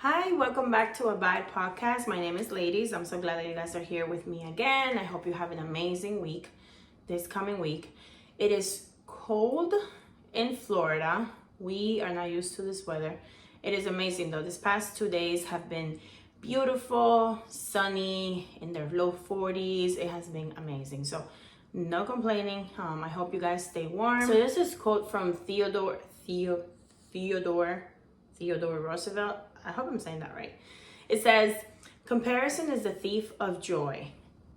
Hi, welcome back to Abide Podcast. My name is Ladies. I'm so glad that you guys are here with me again. I hope you have an amazing week this coming week. It is cold in Florida. We are not used to this weather. It is amazing though. This past 2 days have been beautiful, sunny, in the low 40s. It has been amazing. So no complaining. I hope you guys stay warm. So this is a quote from Theodore Roosevelt. I hope I'm saying that right. It says, comparison is the thief of joy.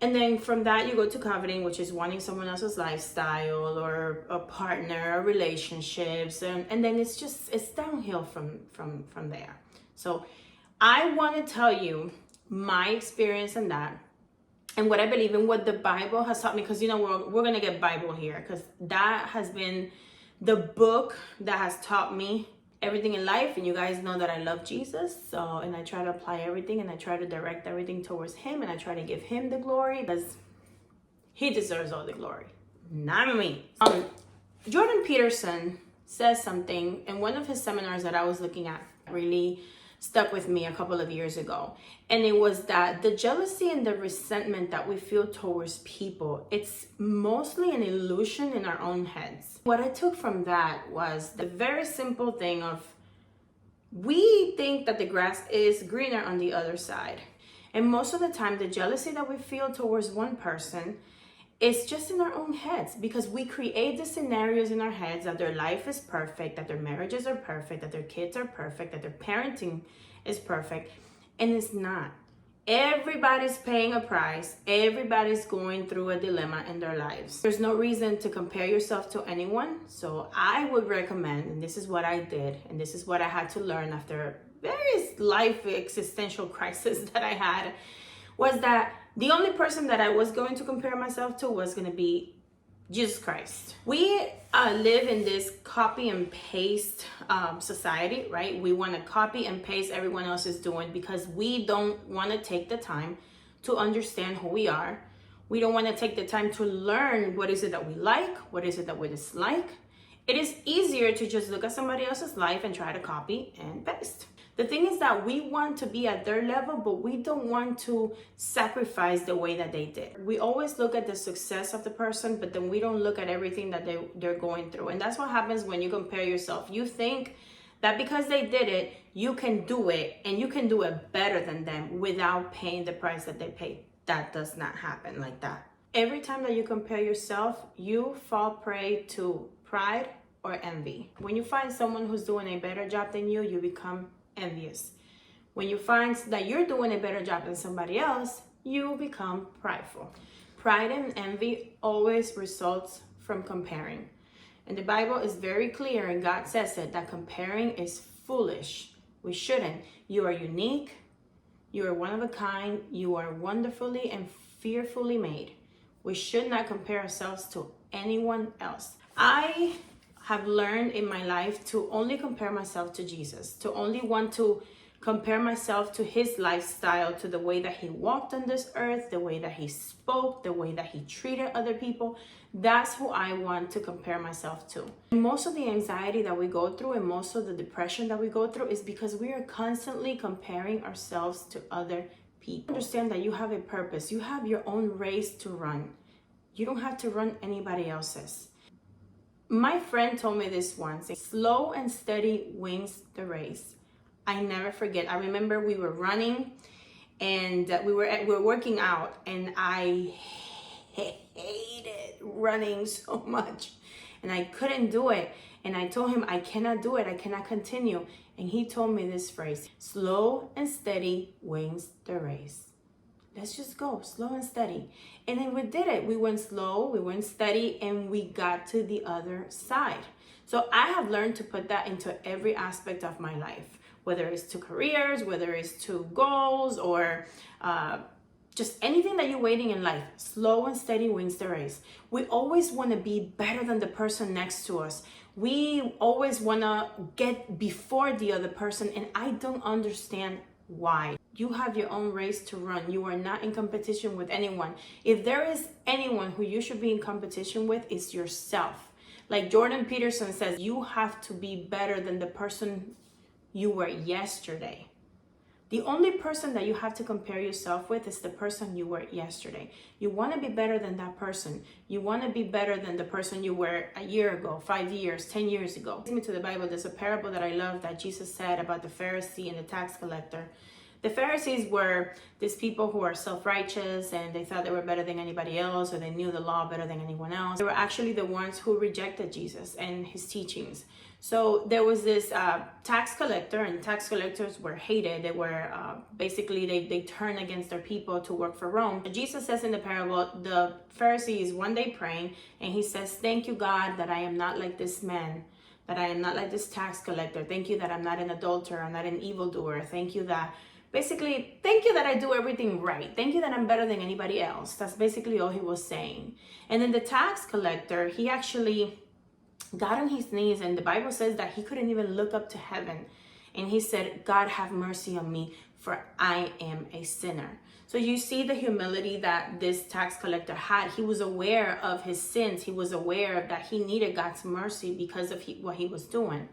And then from that, you go to coveting, which is wanting someone else's lifestyle or a partner or relationships. And then it's downhill from there. So I want to tell you my experience in that and what I believe in, what the Bible has taught me. Because, we're going to get Bible here, because that has been the book that has taught me everything in life. And you guys know that I love Jesus, and I try to apply everything, and I try to direct everything towards him, and I try to give him the glory, because he deserves all the glory, not me. Jordan Peterson says something in one of his seminars that I was looking at, really stuck with me a couple of years ago, and it was that the jealousy and the resentment that we feel towards people, it's mostly an illusion in our own heads. What I took from that was the very simple thing of, we think that the grass is greener on the other side, and most of the time the jealousy that we feel towards one person is just in our own heads, because we create the scenarios in our heads that their life is perfect, that their marriages are perfect, that their kids are perfect, that their parenting is perfect, and it's not. Everybody's paying a price. Everybody's going through a dilemma in their lives. There's no reason to compare yourself to anyone. So I would recommend, and this is what I did, and this is what I had to learn after various life existential crises that I had, was that the only person that I was going to compare myself to was going to be Jesus Christ. We live in this copy and paste society, right? We want to copy and paste everyone else is doing, because we don't want to take the time to understand who we are. We don't want to take the time to learn what is it that we like, what is it that we dislike. It is easier to just look at somebody else's life and try to copy and paste. The thing is that we want to be at their level, but we don't want to sacrifice the way that they did. We always look at the success of the person, but then we don't look at everything that they're going through. And that's what happens when you compare yourself. You think that because they did it, you can do it, and you can do it better than them without paying the price that they paid. That does not happen like that. Every time that you compare yourself, you fall prey to pride or envy. When you find someone who's doing a better job than you, you become envious. When you find that you're doing a better job than somebody else, you become prideful. Pride and envy always results from comparing. And the Bible is very clear, and God says it, that comparing is foolish. We shouldn't. You are unique. You are one of a kind. You are wonderfully and fearfully made. We should not compare ourselves to anyone else. I have learned in my life to only compare myself to Jesus, to only want to compare myself to his lifestyle, to the way that he walked on this earth, the way that he spoke, the way that he treated other people. That's who I want to compare myself to. And most of the anxiety that we go through and most of the depression that we go through is because we are constantly comparing ourselves to other people. Understand that you have a purpose. You have your own race to run. You don't have to run anybody else's. My friend told me this once: slow and steady wins the race. I never forget. I remember we were running, and we were working out, and I hated running so much, and I couldn't do it. And I told him, I cannot do it. I cannot continue. And he told me this phrase: slow and steady wins the race. Let's just go slow and steady. And then we did it. We went slow, we went steady, and we got to the other side. So I have learned to put that into every aspect of my life, whether it's to careers, whether it's to goals, or just anything that you're waiting in life. Slow and steady wins the race. We always want to be better than the person next to us. We always want to get before the other person, and I don't understand why. You have your own race to run. You are not in competition with anyone. If there is anyone who you should be in competition with, it's yourself. Like Jordan Peterson says, you have to be better than the person you were yesterday. The only person that you have to compare yourself with is the person you were yesterday. You want to be better than that person. You want to be better than the person you were a year ago, 5 years, 10 years ago. Listen to the Bible. There's a parable that I love that Jesus said about the Pharisee and the tax collector. The Pharisees were these people who are self-righteous and they thought they were better than anybody else, or they knew the law better than anyone else. They were actually the ones who rejected Jesus and his teachings. So there was this tax collector, and tax collectors were hated. They were basically, they turned against their people to work for Rome. Jesus says in the parable, the Pharisee is one day praying and he says, "Thank you, God, that I am not like this man, that I am not like this tax collector. Thank you that I'm not an adulterer, I'm not an evildoer. Thank you that I do everything right. Thank you that I'm better than anybody else." That's basically all he was saying. And then the tax collector, he actually got on his knees, and the Bible says that he couldn't even look up to heaven. And he said, "God, have mercy on me, for I am a sinner." So you see the humility that this tax collector had. He was aware of his sins. He was aware that he needed God's mercy because of what he was doing.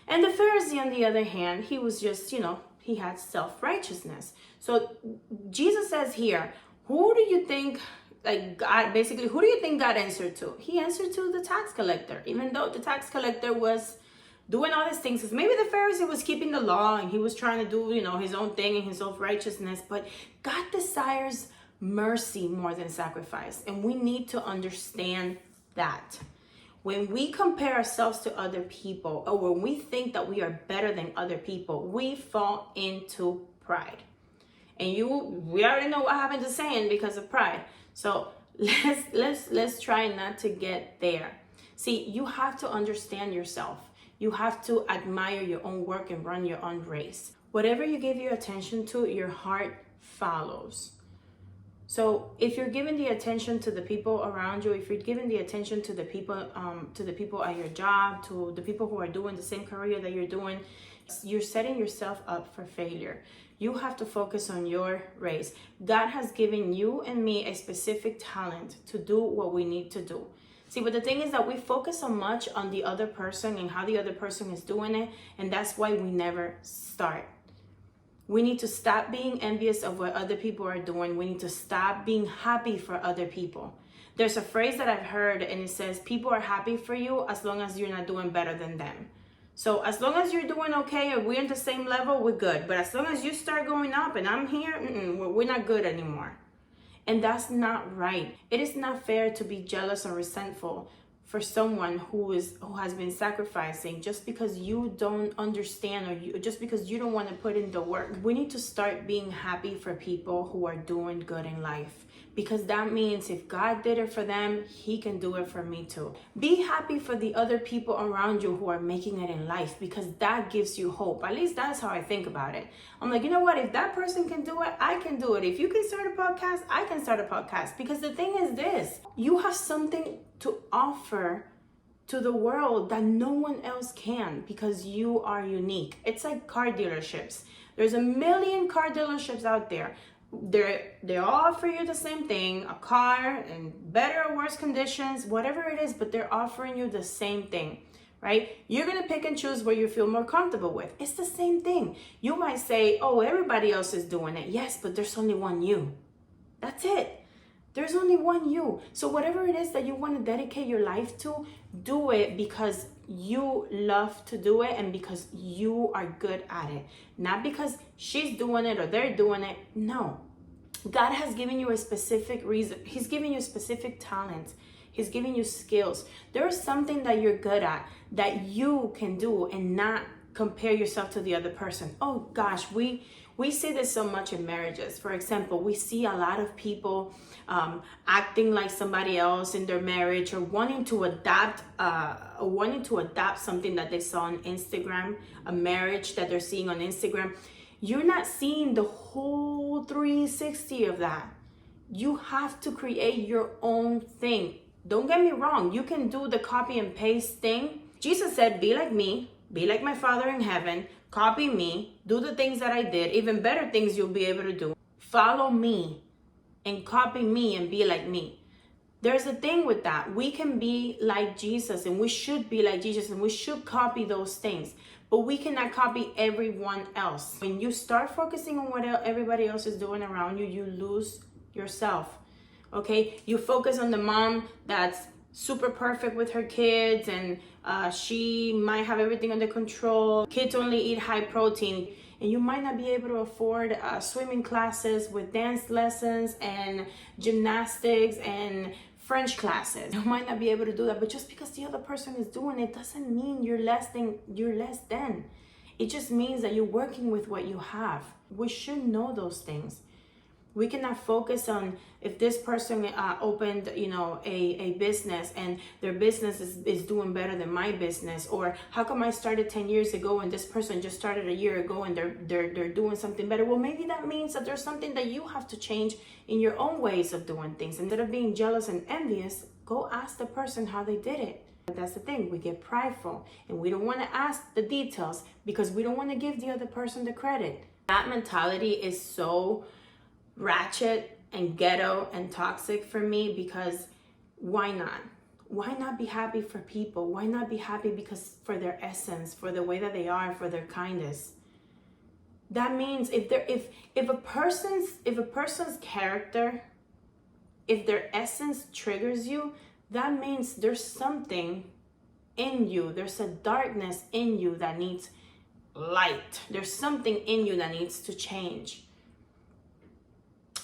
And the Pharisee, on the other hand, he was just, he had self-righteousness. So Jesus says here, who do you think God answered to? He answered to the tax collector, even though the tax collector was doing all these things. Maybe the Pharisee was keeping the law and he was trying to do, his own thing in his self-righteousness, but God desires mercy more than sacrifice. And we need to understand that. When we compare ourselves to other people, or when we think that we are better than other people, we fall into pride. And we already know what happened to saying because of pride. So let's try not to get there. See, you have to understand yourself. You have to admire your own work and run your own race. Whatever you give your attention to, your heart follows. So if you're giving the attention to the people around you, if you're giving the attention to the people at your job, to the people who are doing the same career that you're doing, you're setting yourself up for failure. You have to focus on your race. God has given you and me a specific talent to do what we need to do. See, but the thing is that we focus so much on the other person and how the other person is doing it, and that's why we never start. We need to stop being envious of what other people are doing. We need to stop being happy for other people. There's a phrase that I've heard, and it says, people are happy for you as long as you're not doing better than them. So as long as you're doing okay and we're on the same level, we're good. But as long as you start going up and I'm here, we're not good anymore. And that's not right. It is not fair to be jealous or resentful for someone who has been sacrificing just because you don't understand, or just because you don't want to put in the work. We need to start being happy for people who are doing good in life, because that means if God did it for them, he can do it for me too. Be happy for the other people around you who are making it in life, because that gives you hope. At least that's how I think about it. I'm like, you know what? If that person can do it, I can do it. If you can start a podcast, I can start a podcast. Because the thing is this, you have something to offer to the world that no one else can, because you are unique. It's like car dealerships. There's a million car dealerships out there. They all offer you the same thing, a car in better or worse conditions, whatever it is, but they're offering you the same thing, right? You're going to pick and choose where you feel more comfortable with. It's the same thing. You might say, oh, everybody else is doing it. Yes, but there's only one you. That's it. There's only one you. So whatever it is that you want to dedicate your life to, do it because you love to do it and because you are good at it. Not because she's doing it or they're doing it. No. God has given you a specific reason. He's giving you specific talents. He's giving you skills. There is something that you're good at that you can do, and not compare yourself to the other person. Oh gosh, we see this so much in marriages. For example, we see a lot of people acting like somebody else in their marriage, or wanting to adapt something that they saw on Instagram, a marriage that they're seeing on Instagram. You're not seeing the whole 360 of that. You have to create your own thing. Don't get me wrong. You can do the copy and paste thing. Jesus said, be like me, be like my Father in heaven, copy me, do the things that I did, even better things you'll be able to do. Follow me and copy me and be like me. There's a thing with that. We can be like Jesus, and we should be like Jesus, and we should copy those things. but we cannot copy everyone else. When you start focusing on what everybody else is doing around you, you lose yourself. Okay, you focus on the mom that's super perfect with her kids, and she might have everything under control. Kids only eat high protein, and you might not be able to afford swimming classes with dance lessons and gymnastics and French classes. You might not be able to do that, but just because the other person is doing it doesn't mean you're less than. It just means that you're working with what you have. We should know those things. We cannot focus on if this person opened, a business and their business is doing better than my business, or how come I started 10 years ago and this person just started a year ago and they're doing something better. Well, maybe that means that there's something that you have to change in your own ways of doing things. Instead of being jealous and envious, go ask the person how they did it. But that's the thing, we get prideful and we don't want to ask the details because we don't want to give the other person the credit. That mentality is so ratchet and ghetto and toxic for me, because why not? Why not be happy for people? Why not be happy because for their essence, for the way that they are, for their kindness? That means if a person's character, if their essence triggers you, that means there's something in you. There's a darkness in you that needs light. There's something in you that needs to change.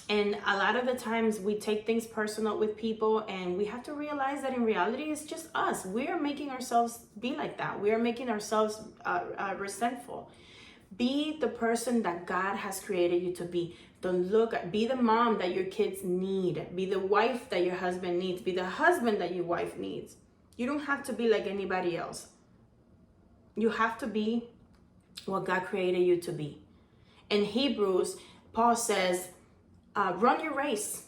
And a lot of the times we take things personal with people, and we have to realize that in reality, it's just us. We are making ourselves be like that. We are making ourselves resentful. Be the person that God has created you to be. Be the mom that your kids need. Be the wife that your husband needs. Be the husband that your wife needs. You don't have to be like anybody else. You have to be what God created you to be. In Hebrews, Paul says, run your race.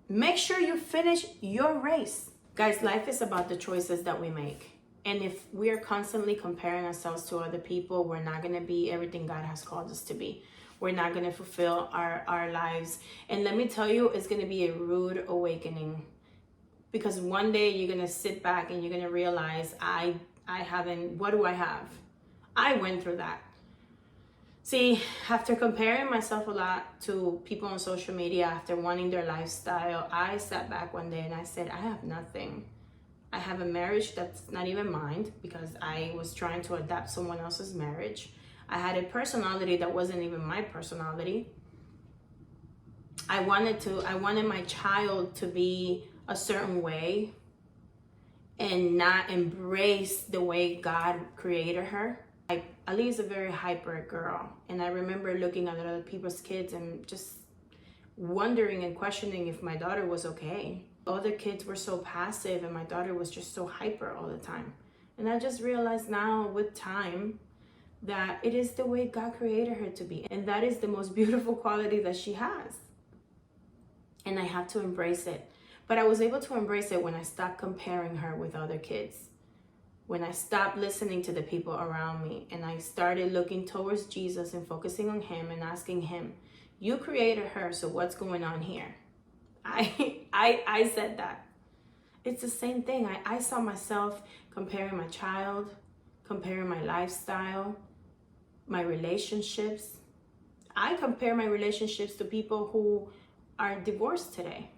Make sure you finish your race. Guys, life is about the choices that we make. And if we are constantly comparing ourselves to other people, we're not going to be everything God has called us to be. We're not going to fulfill our lives. And let me tell you, it's going to be a rude awakening. Because one day you're going to sit back and you're going to realize, what do I have? I went through that. See, after comparing myself a lot to people on social media, after wanting their lifestyle, I sat back one day and I said, I have nothing. I have a marriage that's not even mine because I was trying to adapt someone else's marriage. I had a personality that wasn't even my personality. I wanted my child to be a certain way and not embrace the way God created her. Ali is a very hyper girl, and I remember looking at other people's kids and just wondering and questioning if my daughter was okay. Other kids were so passive and my daughter was just so hyper all the time. And I just realized now with time that it is the way God created her to be, and that is the most beautiful quality that she has. And I had to embrace it. But I was able to embrace it when I stopped comparing her with other kids. When I stopped listening to the people around me and I started looking towards Jesus and focusing on him and asking him, you created her, so what's going on here? I said that. It's the same thing. I saw myself comparing my child, comparing my lifestyle, my relationships. I compare my relationships to people who are divorced today.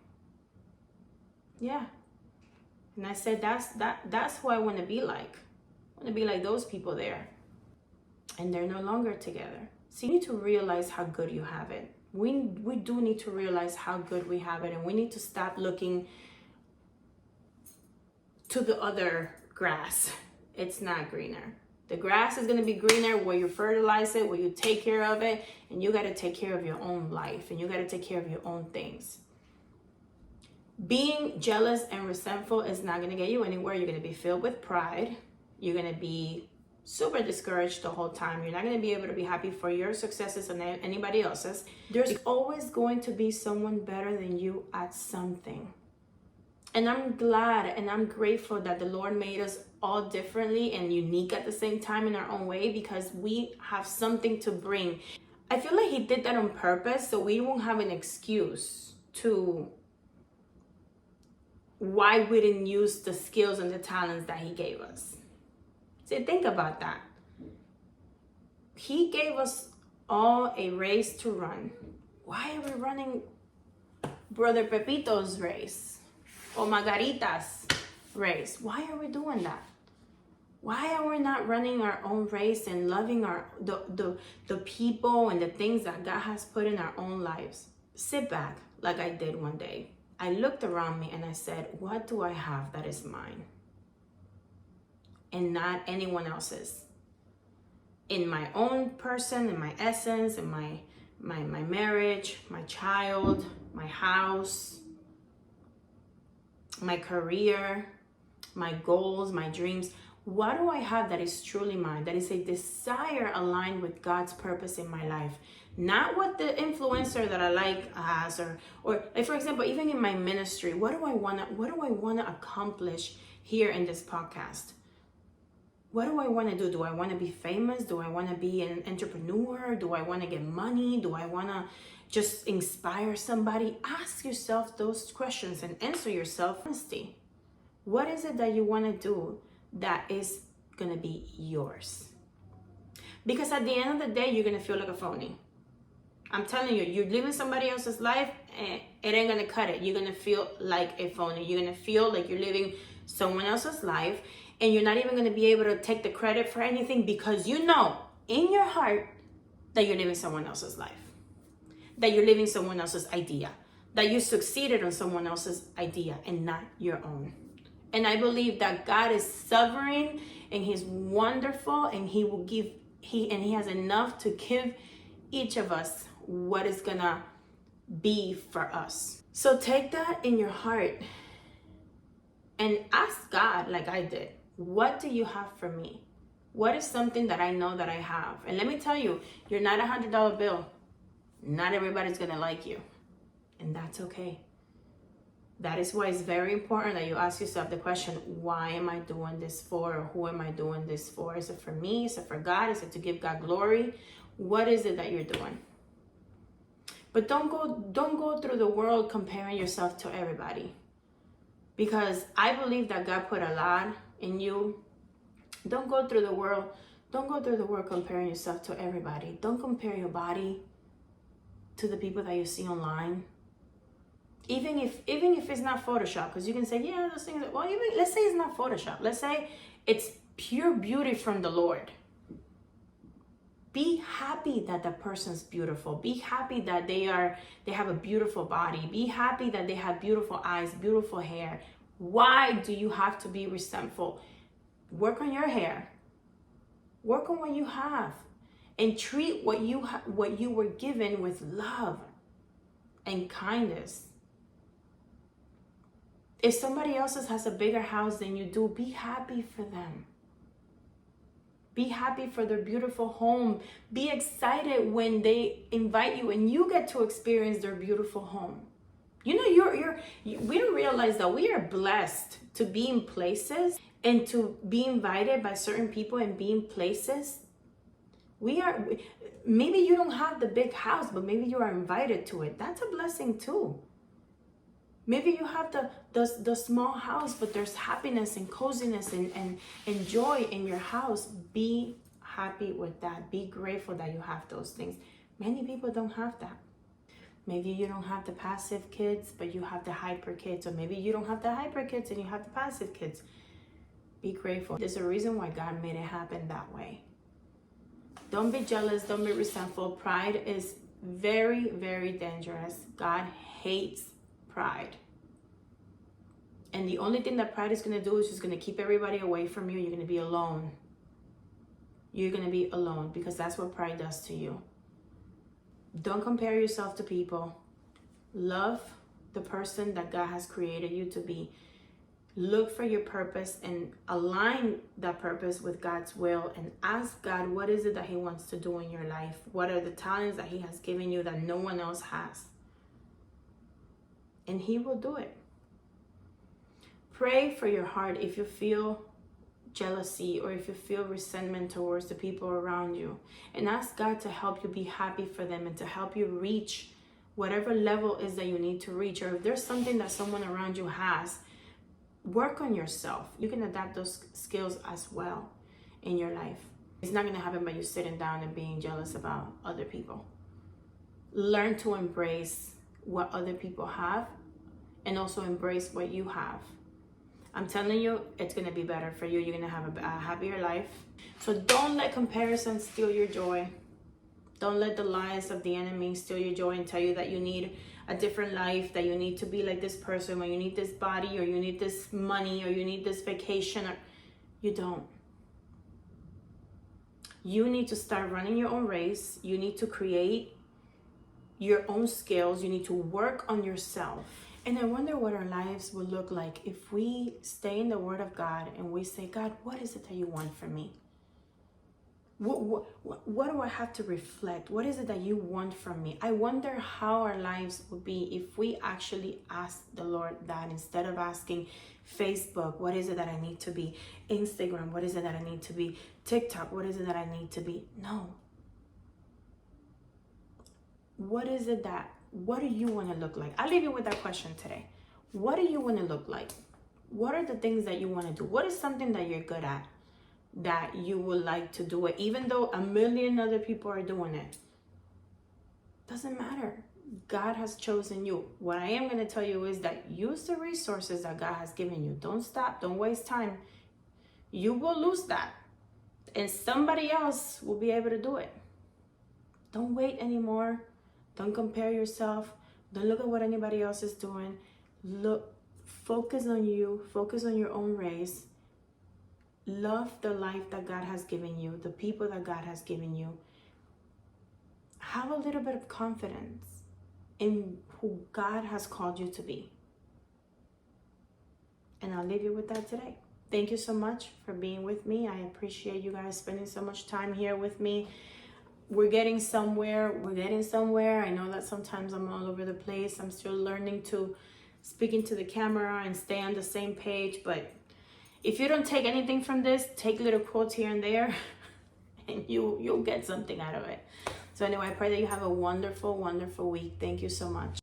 Yeah. And I said, that's who I want to be like. I want to be like those people there. And they're no longer together. So you need to realize how good you have it. We do need to realize how good we have it. And we need to stop looking to the other grass. It's not greener. The grass is going to be greener where you fertilize it, where you take care of it. And you got to take care of your own life. And you got to take care of your own things. Being jealous and resentful is not going to get you anywhere. You're going to be filled with pride. You're going to be super discouraged the whole time. You're not going to be able to be happy for your successes and anybody else's. There's always going to be someone better than you at something. And I'm glad and I'm grateful that the Lord made us all differently and unique at the same time in our own way, because we have something to bring. I feel like he did that on purpose so we won't have an excuse to why we didn't use the skills and the talents that he gave us. So think about that. He gave us all a race to run. Why are we running Brother Pepito's race or Margarita's race? Why are we doing that? Why are we not running our own race and loving the people and the things that God has put in our own lives? Sit back like I did one day. I looked around me and I said, what do I have that is mine and not anyone else's? In my own person, in my essence, in my marriage, my child, my house, my career, my goals, my dreams. What do I have that is truly mine? That is a desire aligned with God's purpose in my life. Not what the influencer that I like has, or like, for example, even in my ministry, what do I want to accomplish here in this podcast? What do I want to do? Do I want to be famous? Do I want to be an entrepreneur? Do I want to get money? Do I want to just inspire somebody? Ask yourself those questions and answer yourself honesty. What is it that you want to do that is going to be yours? Because at the end of the day, you're going to feel like a phony. I'm telling you, you're living somebody else's life and it ain't going to cut it. You're going to feel like a phony. You're going to feel like you're living someone else's life. And you're not even going to be able to take the credit for anything because you know in your heart that you're living someone else's life, that you're living someone else's idea, that you succeeded on someone else's idea and not your own. And I believe that God is sovereign and He's wonderful, and He will give, He has enough to give each of us what is going to be for us. So take that in your heart and ask God, like I did. What do you have for me? What is something that I know that I have? And let me tell you, you're not $100 bill. Not everybody's going to like you. And that's okay. That is why it's very important that you ask yourself the question, why am I doing this for? Or who am I doing this for? Is it for me? Is it for God? Is it to give God glory? What is it that you're doing? But don't go through the world comparing yourself to everybody. Because I believe that God put a lot in you. Don't go through the world comparing yourself to everybody. Don't compare your body to the people that you see online. Even if it's not Photoshop, because you can say, yeah, those things, well, even let's say it's not Photoshop. Let's say it's pure beauty from the Lord. Be happy that the person's beautiful. Be happy that they have a beautiful body. Be happy that they have beautiful eyes, beautiful hair. Why do you have to be resentful? Work on your hair. Work on what you have. And treat what you were given with love and kindness. If somebody else's has a bigger house than you do, be happy for them. Be happy for their beautiful home. Be excited when they invite you and you get to experience their beautiful home. You know, we don't realize that we are blessed to be in places and to be invited by certain people and be in places. Maybe you don't have the big house, but maybe you are invited to it. That's a blessing too. Maybe you have the small house, but there's happiness and coziness and joy in your house. Be happy with that. Be grateful that you have those things. Many people don't have that. Maybe you don't have the passive kids, but you have the hyper kids. Or maybe you don't have the hyper kids and you have the passive kids. Be grateful. There's a reason why God made it happen that way. Don't be jealous. Don't be resentful. Pride is very, very dangerous. God hates pride. And the only thing that pride is going to do is just going to keep everybody away from you. You're going to be alone. You're going to be alone because that's what pride does to you. Don't compare yourself to people. Love the person that God has created you to be. Look for your purpose and align that purpose with God's will and ask God, what is it that He wants to do in your life? What are the talents that He has given you that no one else has? And He will do it. Pray for your heart if you feel jealousy or if you feel resentment towards the people around you, and ask God to help you be happy for them and to help you reach whatever level is that you need to reach. Or if there's something that someone around you has, work on yourself. You can adapt those skills as well in your life. It's not going to happen by you sitting down and being jealous about other people. Learn to embrace what other people have and also embrace what you have. I'm telling you, it's going to be better for you. You're going to have a happier life. So don't let comparison steal your joy. Don't let the lies of the enemy steal your joy and tell you that you need a different life, that you need to be like this person, or you need this body, or you need this money, or you need this vacation. Or you don't. You need to start running your own race. You need to create your own skills. You need to work on yourself. And I wonder what our lives will look like if we stay in the Word of God and we say, God, what is it that you want from me? What do I have to reflect? What is it that you want from me? I wonder how our lives would be if we actually ask the Lord that, instead of asking Facebook, what is it that I need to be? Instagram, what is it that I need to be? TikTok, what is it that I need to be? No. What do you want to look like? I'll leave you with that question today. What do you want to look like? What are the things that you want to do? What is something that you're good at, that you would like to do it, even though a million other people are doing it? Doesn't matter. God has chosen you. What I am going to tell you is that use the resources that God has given you. Don't stop. Don't waste time. You will lose that, and somebody else will be able to do it. Don't wait anymore. Don't compare yourself. Don't look at what anybody else is doing. Focus on you. Focus on your own race. Love the life that God has given you, the people that God has given you. Have a little bit of confidence in who God has called you to be. And I'll leave you with that today. Thank you so much for being with me. I appreciate you guys spending so much time here with me. We're getting somewhere. I know that sometimes I'm all over the place. I'm still learning to speak into the camera and stay on the same page. But if you don't take anything from this, take little quotes here and there, and you'll get something out of it. So anyway, I pray that you have a wonderful, wonderful week. Thank you so much.